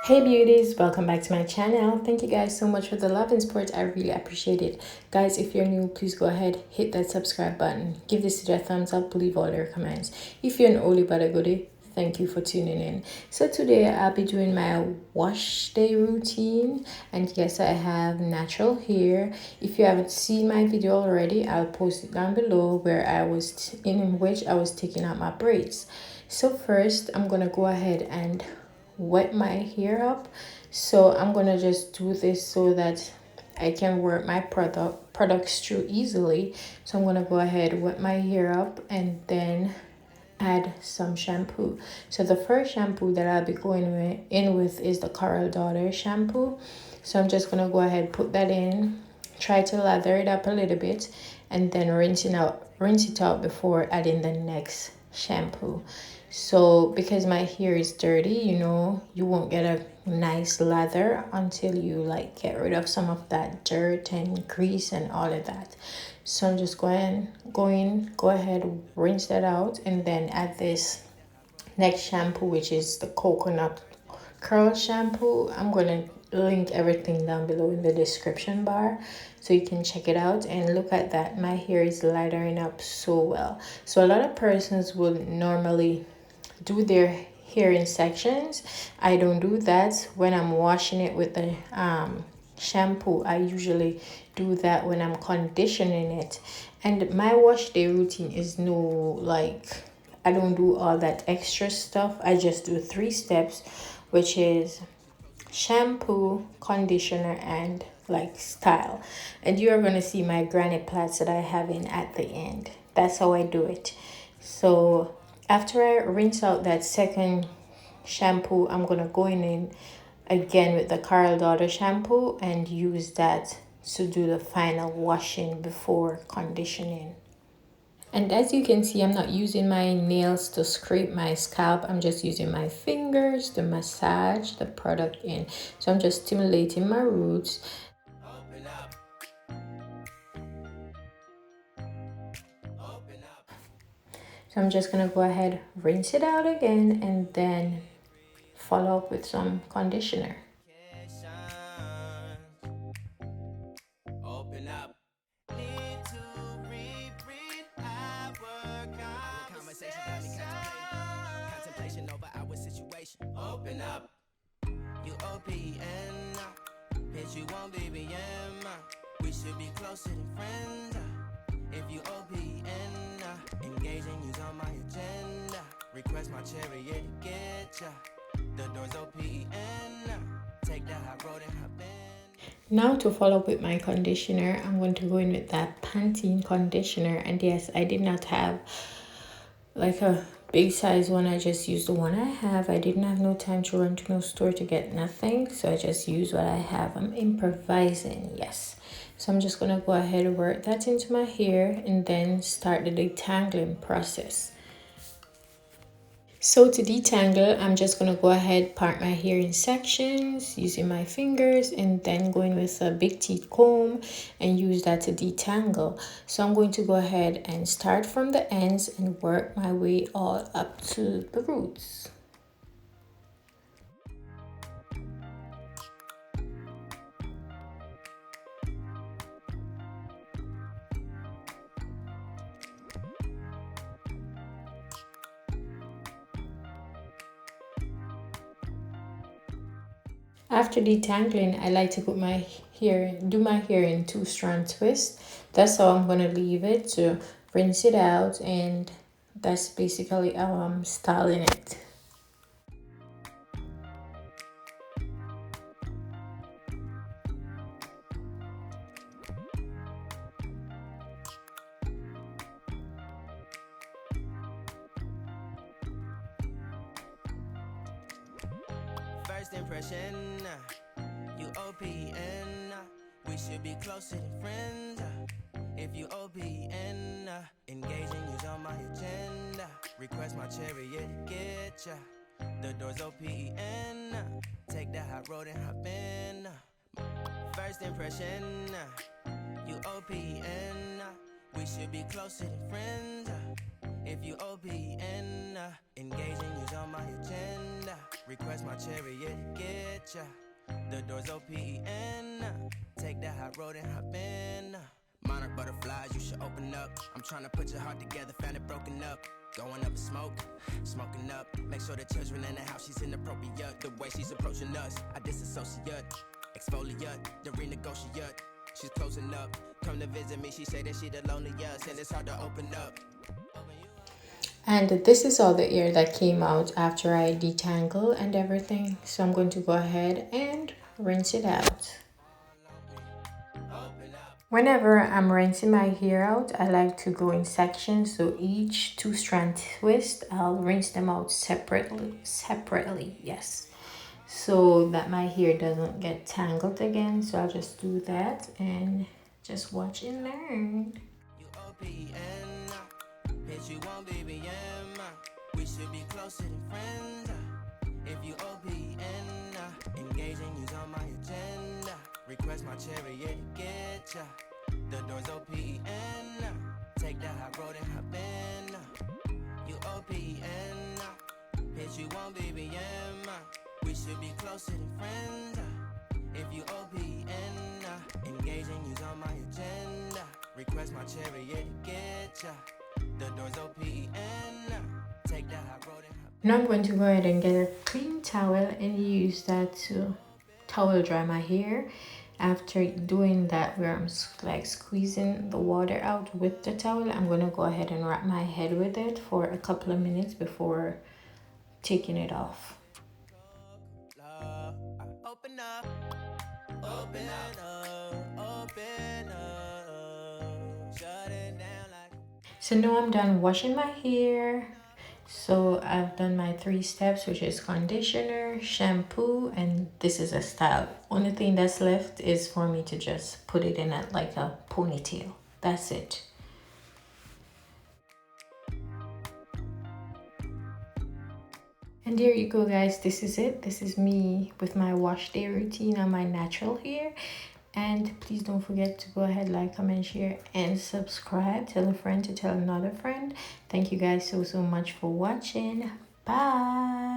Hey beauties, welcome back to my channel. Thank you guys so much for the love and support. I really appreciate it. Guys, if you're new, please go ahead, hit that subscribe button, give this video a thumbs up, leave all your comments. If you're an oldie but a goodie, thank you for tuning in. So today I'll be doing my wash day routine, and yes, I have natural hair. If you haven't seen my video already, I'll post it down below where in which I was taking out my braids. So first I'm gonna go ahead and wet my hair up. So I'm gonna just do this so that I can work my products through easily. So I'm gonna go ahead, wet my hair up, and then add some shampoo. So the first shampoo that I'll be going in with is the Coral Daughter shampoo. So I'm just gonna go ahead, put that in, try to lather it up a little bit, and then rinse it out before adding the next shampoo. So because my hair is dirty, you won't get a nice lather until you get rid of some of that dirt and grease and all of that. So I'm just go ahead, rinse that out, and then add this next shampoo, which is the coconut curl shampoo. I'm gonna link everything down below in the description bar so you can check it out. And look at that, my hair is lightening up so well. So a lot of persons would normally do their hair in sections. I don't do that when I'm washing it with the shampoo. I usually do that when I'm conditioning it. And my wash day routine is I don't do all that extra stuff. I just do 3 steps, which is shampoo, conditioner, and style. And you're gonna see my granny plaits that I have in at the end. That's how I do it. So after I rinse out that second shampoo, I'm gonna go in again with the Coral Daughter shampoo and use that to do the final washing before conditioning. And as you can see, I'm not using my nails to scrape my scalp. I'm just using my fingers to massage the product in. So I'm just stimulating my roots. So I'm just gonna go ahead, rinse it out again, and then follow up with some conditioner. Open up, you OPN, bitch, you won't BBM. We should be closer than friends. If you OPN, engaging you's on my agenda. Request my chariot to get ya. The door's OPN. Take the high road and hop in. Now to follow up with my conditioner, I'm going to go in with that Pantene conditioner. And yes, I did not have a big size one. I just used the one I have. I didn't have no time to run to no store to get nothing, so I just used what I have. I'm improvising, yes. So I'm just gonna go ahead and work that into my hair and then start the detangling process. So to detangle, I'm just going to go ahead, part my hair in sections using my fingers, and then going with a big teeth comb and use that to detangle. So I'm going to go ahead and start from the ends and work my way all up to the roots. After detangling, I like to do my hair in 2-strand twists. That's how I'm going to leave it, to rinse it out, and that's basically how I'm styling it. First impression, you OPN. We should be closer than friends. If you OPN, engaging you's on my agenda. Request my chariot to get ya. The door's OPN. Take the high road and hop in. First impression, you OPN. We should be closer than friends. If you OPN, engaging you's on my agenda. Request my chariot to get ya. The door's OPN. Take that hot road and hop in. Monarch butterflies, you should open up. I'm trying to put your heart together, found it broken up. Going up in smoke, smoking up. Make sure the children in the house, she's inappropriate. The way she's approaching us, I disassociate. Exfoliate, the renegotiate. She's closing up. Come to visit me, she say that she the loneliest, and it's hard to open up. And this is all the hair that came out after I detangle and everything. So I'm going to go ahead and rinse it out. Whenever I'm rinsing my hair out, I like to go in sections. So each 2-strand twist, I'll rinse them out separately, yes. So that my hair doesn't get tangled again. So I'll just do that and just watch and learn. You OPN, bitch, you want BBM. We should be closer than friends. If you OPN, engaging you's on my agenda. Request my chariot to get ya. The door's OPN. Take that hot road and hop in. You OPN, bitch, you want BBM. We should be closer than friends. If you OPN, engaging you's on my agenda. Request my chariot to get ya. The door's OPN. Take that hot road and hop in. Now I'm going to go ahead and get a clean towel and use that to towel dry my hair. After doing that, where I'm like squeezing the water out with the towel, I'm going to go ahead and wrap my head with it for a couple of minutes before taking it off. Open up, open up, open up, shut it down like. So now I'm done washing my hair. So I've done my 3 steps, which is conditioner, shampoo, and this is a style. Only thing that's left is for me to just put it in like a ponytail. That's it. And there you go, guys. This is it. This is me with my wash day routine on my natural hair. And please don't forget to go ahead, like, comment, share, and subscribe. Tell a friend to tell another friend. Thank you guys so much for watching. Bye.